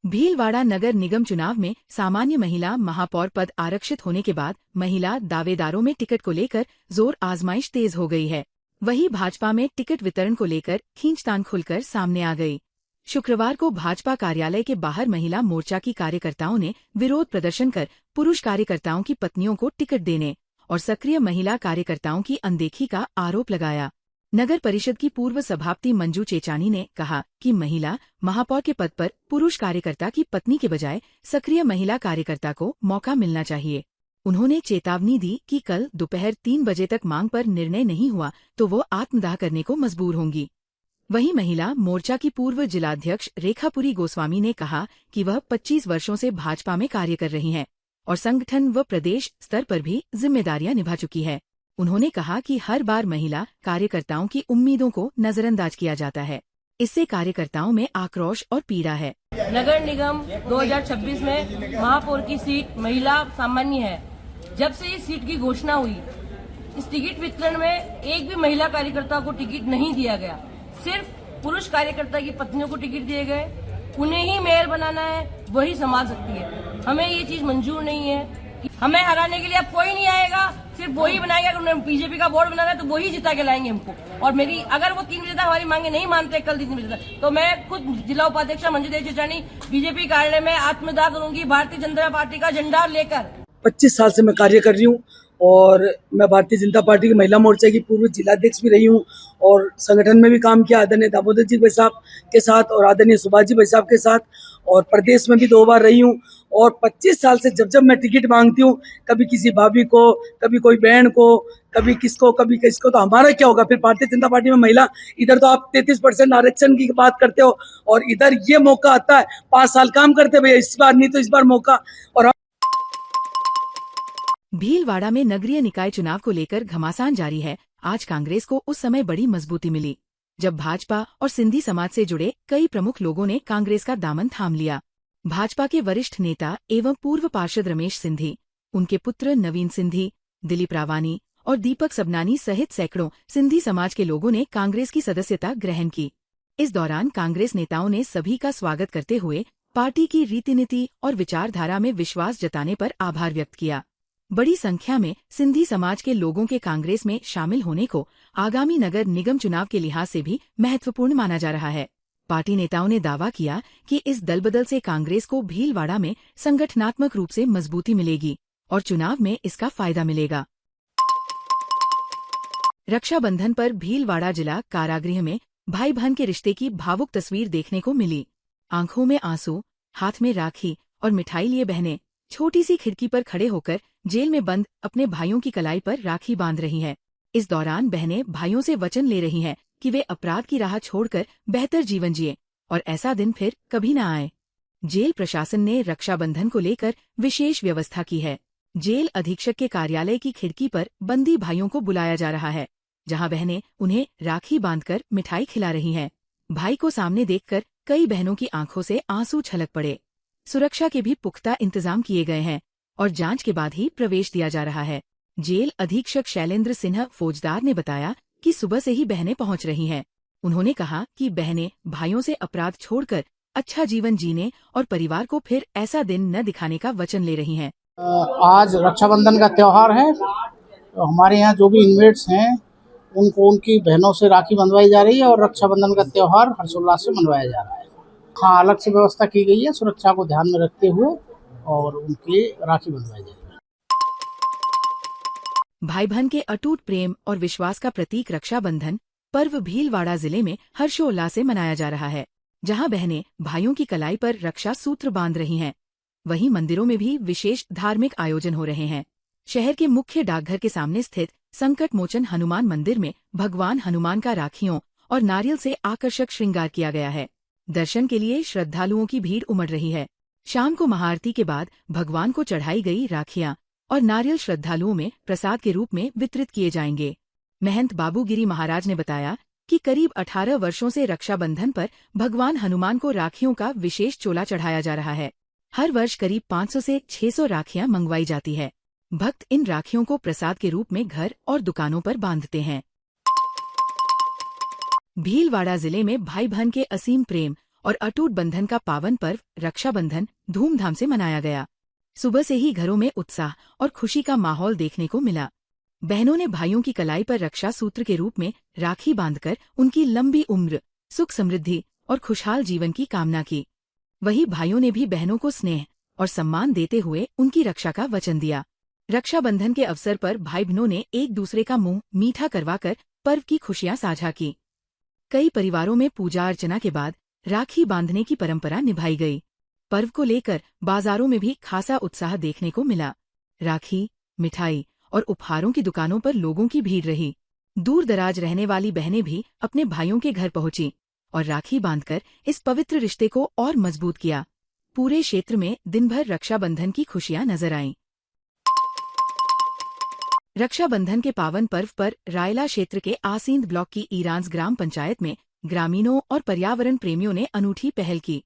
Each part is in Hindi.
भीलवाड़ा नगर निगम चुनाव में सामान्य महिला महापौर पद आरक्षित होने के बाद महिला दावेदारों में टिकट को लेकर जोर आजमाइश तेज हो गई है। वहीं भाजपा में टिकट वितरण को लेकर खींचतान खुलकर सामने आ गई। शुक्रवार को भाजपा कार्यालय के बाहर महिला मोर्चा की कार्यकर्ताओं ने विरोध प्रदर्शन कर पुरुष कार्यकर्ताओं की पत्नियों को टिकट देने और सक्रिय महिला कार्यकर्ताओं की अनदेखी का आरोप लगाया। नगर परिषद की पूर्व सभापति मंजू चेचानी ने कहा कि महिला महापौर के पद पर पुरुष कार्यकर्ता की पत्नी के बजाय सक्रिय महिला कार्यकर्ता को मौका मिलना चाहिए। उन्होंने चेतावनी दी कि कल दोपहर 3 बजे तक मांग पर निर्णय नहीं हुआ तो वो आत्मदाह करने को मजबूर होंगी। वहीं महिला मोर्चा की पूर्व जिलाध्यक्ष रेखापुरी गोस्वामी ने कहा कि वह 25 वर्षों से भाजपा में कार्य कर रही हैं और संगठन व प्रदेश स्तर पर भी जिम्मेदारियां निभा चुकी है। उन्होंने कहा कि हर बार महिला कार्यकर्ताओं की उम्मीदों को नजरअंदाज किया जाता है। इससे कार्यकर्ताओं में आक्रोश और पीड़ा है। नगर निगम 2026 में महापौर की सीट महिला सामान्य है। जब से इस सीट की घोषणा हुई, इस टिकट वितरण में एक भी महिला कार्यकर्ता को टिकट नहीं दिया गया। सिर्फ पुरुष कार्यकर्ता की पत्नियों को टिकट दिए गए। उन्हें ही मेयर बनाना है, वही संभाल सकती है। हमें ये चीज मंजूर नहीं है। हमें हराने के लिए अब कोई नहीं आएगा, सिर्फ वही बनाएगा। अगर उन्हें बीजेपी का बोर्ड बनाना है तो वही जिता के लाएंगे हमको। और मेरी अगर वो 3 बजे तक हमारी मांगे नहीं मानते कल 3 बजे तक, तो मैं खुद जिला उपाध्यक्ष मंजू चेचानी बीजेपी कार्यालय में आत्मदाह करूंगी भारतीय जनता पार्टी का झंडा लेकर। 25 साल से मैं कार्य कर रही हूँ और मैं भारतीय जनता पार्टी की महिला मोर्चा की पूर्व जिलाध्यक्ष भी रही हूँ और संगठन में भी काम किया आदरणीय दामोदर जी भाई साहब के साथ और आदरणीय सुभाष जी भाई साहब के साथ, और प्रदेश में भी 2 बार रही हूँ। और 25 साल से जब मैं टिकट मांगती हूँ, कभी किसी भाभी को, कभी कोई बहन को, कभी किसको, तो हमारा क्या होगा फिर? भारतीय जनता पार्टी में महिला, इधर तो आप 33% आरक्षण की बात करते हो और इधर ये मौका आता है 5 साल काम करते भैया, इस बार नहीं तो इस बार मौका। और भीलवाड़ा में नगरीय निकाय चुनाव को लेकर घमासान जारी है। आज कांग्रेस को उस समय बड़ी मजबूती मिली जब भाजपा और सिंधी समाज से जुड़े कई प्रमुख लोगों ने कांग्रेस का दामन थाम लिया। भाजपा के वरिष्ठ नेता एवं पूर्व पार्षद रमेश सिंधी, उनके पुत्र नवीन सिंधी, दिलीप रावानी और दीपक सबनानी सहित सैकड़ों सिंधी समाज के लोगों ने कांग्रेस की सदस्यता ग्रहण की। इस दौरान कांग्रेस नेताओं ने सभी का स्वागत करते हुए पार्टी की रीति नीति और विचारधारा में विश्वास जताने पर आभार व्यक्त किया। बड़ी संख्या में सिंधी समाज के लोगों के कांग्रेस में शामिल होने को आगामी नगर निगम चुनाव के लिहाज से भी महत्वपूर्ण माना जा रहा है। पार्टी नेताओं ने दावा किया कि इस दलबदल से कांग्रेस को भीलवाड़ा में संगठनात्मक रूप से मजबूती मिलेगी और चुनाव में इसका फायदा मिलेगा। रक्षाबंधन पर भीलवाड़ा जिला कारागृह में भाई बहन के रिश्ते की भावुक तस्वीर देखने को मिली। आंखों में आंसू, हाथ में राखी और मिठाई लिए बहनें छोटी सी खिड़की पर खड़े होकर जेल में बंद अपने भाइयों की कलाई पर राखी बांध रही हैं। इस दौरान बहनें भाइयों से वचन ले रही हैं कि वे अपराध की राह छोड़कर बेहतर जीवन जिए और ऐसा दिन फिर कभी न आए। जेल प्रशासन ने रक्षाबंधन को लेकर विशेष व्यवस्था की है। जेल अधीक्षक के कार्यालय की खिड़की पर बंदी भाइयों को बुलाया जा रहा है, जहां बहनें उन्हें राखी बांधकर मिठाई खिला रही हैं। भाई को सामने देखकर कई बहनों की आंखों से आंसू छलक पड़े। सुरक्षा के भी पुख्ता इंतजाम किए गए हैं और जांच के बाद ही प्रवेश दिया जा रहा है। जेल अधीक्षक शैलेंद्र सिन्हा फौजदार ने बताया कि सुबह से ही बहनें पहुंच रही हैं। उन्होंने कहा कि बहनें भाइयों से अपराध छोड़कर अच्छा जीवन जीने और परिवार को फिर ऐसा दिन न दिखाने का वचन ले रही हैं। आज रक्षाबंधन का त्योहार है, तो हमारे यहाँ जो भी इनमेट्स हैं उनको उनकी बहनों से राखी बंधवाई जा रही है और रक्षाबंधन का त्योहार हर्षोल्लास से मनवाया जा रहा है। हाँ, अलग से व्यवस्था की गई है सुरक्षा को ध्यान में रखते हुए और उनकी राखी बंधवाई जाएगी। भाई बहन के अटूट प्रेम और विश्वास का प्रतीक रक्षाबंधन पर्व भीलवाड़ा जिले में हर्षोल्लास से मनाया जा रहा है, जहां बहनें भाइयों की कलाई पर रक्षा सूत्र बांध रही हैं। वहीं मंदिरों में भी विशेष धार्मिक आयोजन हो रहे हैं। शहर के मुख्य डाकघर के सामने स्थित संकट मोचन हनुमान मंदिर में भगवान हनुमान का राखियों और नारियल से आकर्षक श्रृंगार किया गया है। दर्शन के लिए श्रद्धालुओं की भीड़ उमड़ रही है। शाम को महाआरती के बाद भगवान को चढ़ाई गई राखियां और नारियल श्रद्धालुओं में प्रसाद के रूप में वितरित किए जाएंगे। महंत बाबूगिरी महाराज ने बताया कि करीब 18 वर्षों से रक्षाबंधन पर भगवान हनुमान को राखियों का विशेष चोला चढ़ाया जा रहा है। हर वर्ष करीब 500 से 600 राखियां मंगवाई जाती है। भक्त इन राखियों को प्रसाद के रूप में घर और दुकानों पर बांधते हैं। भीलवाड़ा जिले में भाई बहन के असीम प्रेम और अटूट बंधन का पावन पर्व रक्षाबंधन धूमधाम से मनाया गया। सुबह से ही घरों में उत्साह और खुशी का माहौल देखने को मिला। बहनों ने भाइयों की कलाई पर रक्षा सूत्र के रूप में राखी बांधकर उनकी लंबी उम्र, सुख समृद्धि और खुशहाल जीवन की कामना की। वहीं भाइयों ने भी बहनों को स्नेह और सम्मान देते हुए उनकी रक्षा का वचन दिया। रक्षाबंधन के अवसर पर भाई बहनों ने एक दूसरे का मुंह मीठा करवाकर पर्व की खुशियां साझा की। कई परिवारों में पूजा अर्चना के बाद राखी बांधने की परंपरा निभाई गई। पर्व को लेकर बाजारों में भी खासा उत्साह देखने को मिला। राखी, मिठाई और उपहारों की दुकानों पर लोगों की भीड़ रही। दूर दराज रहने वाली बहनें भी अपने भाइयों के घर पहुंची और राखी बांधकर इस पवित्र रिश्ते को और मजबूत किया। पूरे क्षेत्र में दिन भर रक्षाबंधन की खुशियां नजर आईं। रक्षाबंधन के पावन पर्व पर रायला क्षेत्र के आसींद ब्लॉक की ईरांस ग्राम पंचायत में ग्रामीणों और पर्यावरण प्रेमियों ने अनूठी पहल की।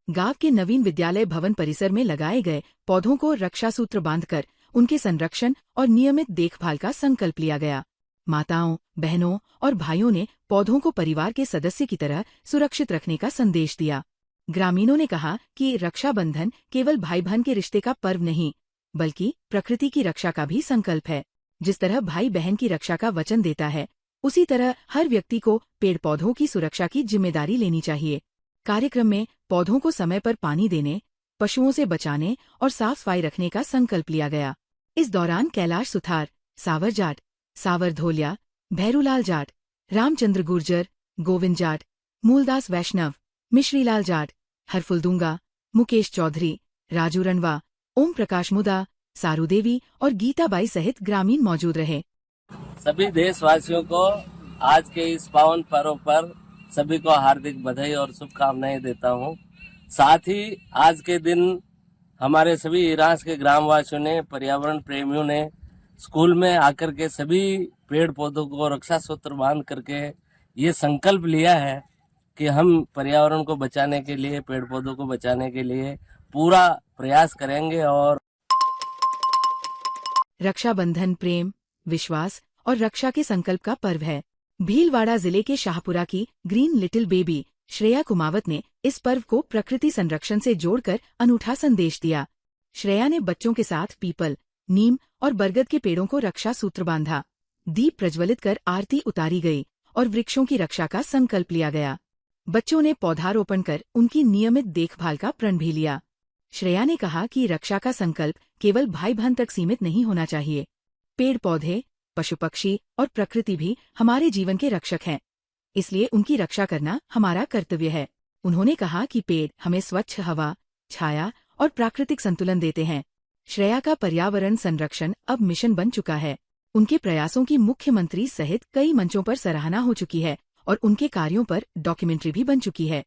गांव के नवीन विद्यालय भवन परिसर में लगाए गए पौधों को रक्षासूत्र बांधकर उनके संरक्षण और नियमित देखभाल का संकल्प लिया गया। माताओं, बहनों और भाइयों ने पौधों को परिवार के सदस्य की तरह सुरक्षित रखने का संदेश दिया। ग्रामीणों ने कहा कि रक्षाबंधन केवल भाई बहन के रिश्ते का पर्व नहीं, बल्कि प्रकृति की रक्षा का भी संकल्प है। जिस तरह भाई बहन की रक्षा का वचन देता है, उसी तरह हर व्यक्ति को पेड़ पौधों की सुरक्षा की जिम्मेदारी लेनी चाहिए। कार्यक्रम में पौधों को समय पर पानी देने, पशुओं से बचाने और साफ सफाई रखने का संकल्प लिया गया। इस दौरान कैलाश सुथार, सावर जाट, सावर धोलिया, भैरूलाल जाट, रामचंद्र गुर्जर, गोविंद जाट, मूलदास वैष्णव, मिश्रीलाल जाट, हरफुलदूंगा, मुकेश चौधरी, राजू रणवा, ओम प्रकाश मुदा, सारूदेवी और गीताबाई सहित ग्रामीण मौजूद रहे। सभी देशवासियों को आज के इस पावन पर्व पर सभी को हार्दिक बधाई और शुभकामनाएं देता हूं। साथ ही आज के दिन हमारे सभी ईरांस के ग्रामवासियों ने, पर्यावरण प्रेमियों ने स्कूल में आकर के सभी पेड़ पौधों को रक्षा सूत्र बांध करके ये संकल्प लिया है कि हम पर्यावरण को बचाने के लिए, पेड़ पौधों को बचाने के लिए पूरा प्रयास करेंगे। और रक्षाबंधन प्रेम, विश्वास और रक्षा के संकल्प का पर्व है। भीलवाड़ा जिले के शाहपुरा की green little baby Shreya Kumawat ने इस पर्व को प्रकृति संरक्षण से जोड़कर अनूठा संदेश दिया। श्रेया ने बच्चों के साथ पीपल, नीम और बरगद के पेड़ों को रक्षा सूत्र बांधा। दीप प्रज्वलित कर आरती उतारी गई और वृक्षों की रक्षा का संकल्प लिया गया। बच्चों ने पौधारोपण कर उनकी नियमित देखभाल का प्रण भी लिया। श्रेया ने कहा कि रक्षा का संकल्प केवल भाई बहन तक सीमित नहीं होना चाहिए। पेड़ पौधे, पशु पक्षी और प्रकृति भी हमारे जीवन के रक्षक हैं, इसलिए उनकी रक्षा करना हमारा कर्तव्य है। उन्होंने कहा कि पेड़ हमें स्वच्छ हवा, छाया और प्राकृतिक संतुलन देते हैं। श्रेया का पर्यावरण संरक्षण अब मिशन बन चुका है। उनके प्रयासों की मुख्यमंत्री सहित कई मंचों पर सराहना हो चुकी है और उनके कार्यों पर डॉक्यूमेंट्री भी बन चुकी है।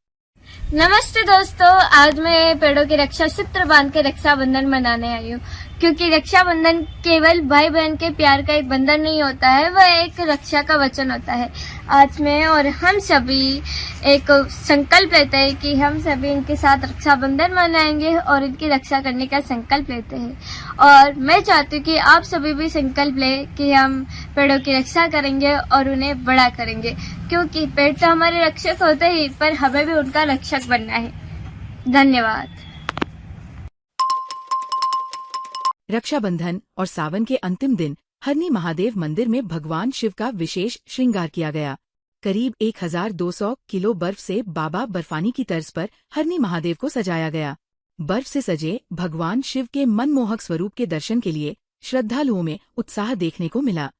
नमस्ते दोस्तों, आज मैं पेड़ों की रक्षा सूत्र बांध के रक्षाबंधन मनाने आई हूँ, क्योंकि रक्षाबंधन केवल भाई बहन के प्यार का एक बंधन नहीं होता है, वह एक रक्षा का वचन होता है। आज मैं और हम सभी एक संकल्प लेते हैं कि हम सभी इनके साथ रक्षाबंधन मनाएंगे और इनकी रक्षा करने का संकल्प लेते हैं। और मैं चाहती हूँ कि आप सभी भी संकल्प लें कि हम पेड़ों की रक्षा करेंगे और उन्हें बड़ा करेंगे, क्योंकि पेड़ तो हमारे रक्षक होते ही, पर हमें भी उनका रक्षक बनना है। धन्यवाद। रक्षाबंधन और सावन के अंतिम दिन हरनी महादेव मंदिर में भगवान शिव का विशेष श्रृंगार किया गया। करीब 1200 किलो बर्फ से बाबा बर्फानी की तर्ज पर हरनी महादेव को सजाया गया। बर्फ से सजे भगवान शिव के मनमोहक स्वरूप के दर्शन के लिए श्रद्धालुओं में उत्साह देखने को मिला।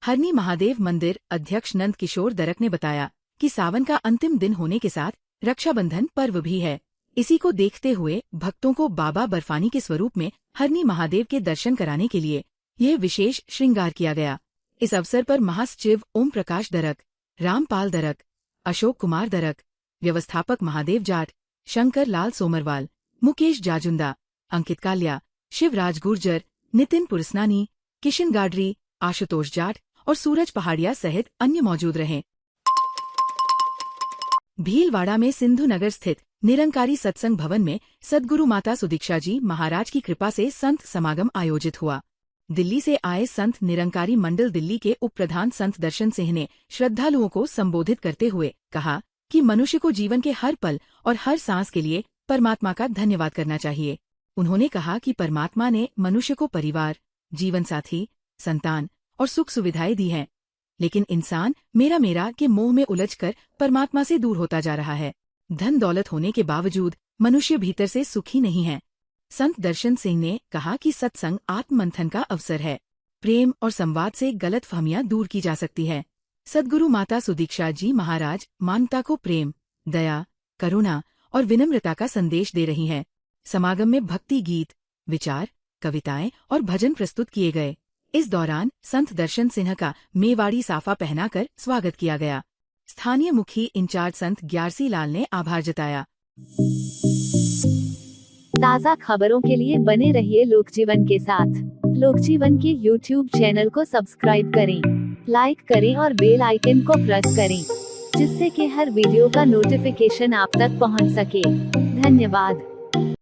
हरनी महादेव मंदिर अध्यक्ष नंद किशोर दरक ने बताया कि सावन का अंतिम दिन होने के साथ रक्षाबंधन पर्व भी है। इसी को देखते हुए भक्तों को बाबा बर्फानी के स्वरूप में हरनी महादेव के दर्शन कराने के लिए यह विशेष श्रृंगार किया गया। इस अवसर पर महासचिव ओम प्रकाश दरक, रामपाल दरक, अशोक कुमार दरक, व्यवस्थापक महादेव जाट, शंकर लाल सोमरवाल, मुकेश जाजुंदा, अंकित कालिया, शिवराज गुर्जर, नितिन पुरस्नानी, किशन गाडरी, आशुतोष जाट और सूरज पहाड़िया सहित अन्य मौजूद रहे। भीलवाड़ा में सिंधु नगर स्थित निरंकारी सत्संग भवन में सद्गुरु माता सुदीक्षा जी महाराज की कृपा से संत समागम आयोजित हुआ। दिल्ली से आए संत निरंकारी मंडल दिल्ली के उप प्रधान संत दर्शन सिंह ने श्रद्धालुओं को संबोधित करते हुए कहा कि मनुष्य को जीवन के हर पल और हर सांस के लिए परमात्मा का धन्यवाद करना चाहिए। उन्होंने कहा कि परमात्मा ने मनुष्य को परिवार, जीवन साथी, संतान और सुख सुविधाएं दी हैं, लेकिन इंसान मेरा मेरा के मोह में उलझकर परमात्मा से दूर होता जा रहा है। धन दौलत होने के बावजूद मनुष्य भीतर से सुखी नहीं है। संत दर्शन सिंह ने कहा कि सत्संग आत्ममंथन का अवसर है। प्रेम और संवाद से गलतफहमियां दूर की जा सकती है। सद्गुरु माता सुदीक्षा जी महाराज मानवता को प्रेम, दया, करुणा और विनम्रता का संदेश दे रही हैं। समागम में भक्ति गीत, विचार, कविताएं और भजन प्रस्तुत किए गए। इस दौरान संत दर्शन सिंह का मेवाड़ी साफा पहनाकर स्वागत किया गया। स्थानीय मुखी इंचार्ज संत ग्यारसी लाल ने आभार जताया। ताज़ा खबरों के लिए बने रहिए लोकजीवन के साथ। लोकजीवन के YouTube चैनल को सब्सक्राइब करें, लाइक करें और बेल आइकन को प्रेस करें, जिससे कि हर वीडियो का नोटिफिकेशन आप तक पहुंच सके। धन्यवाद।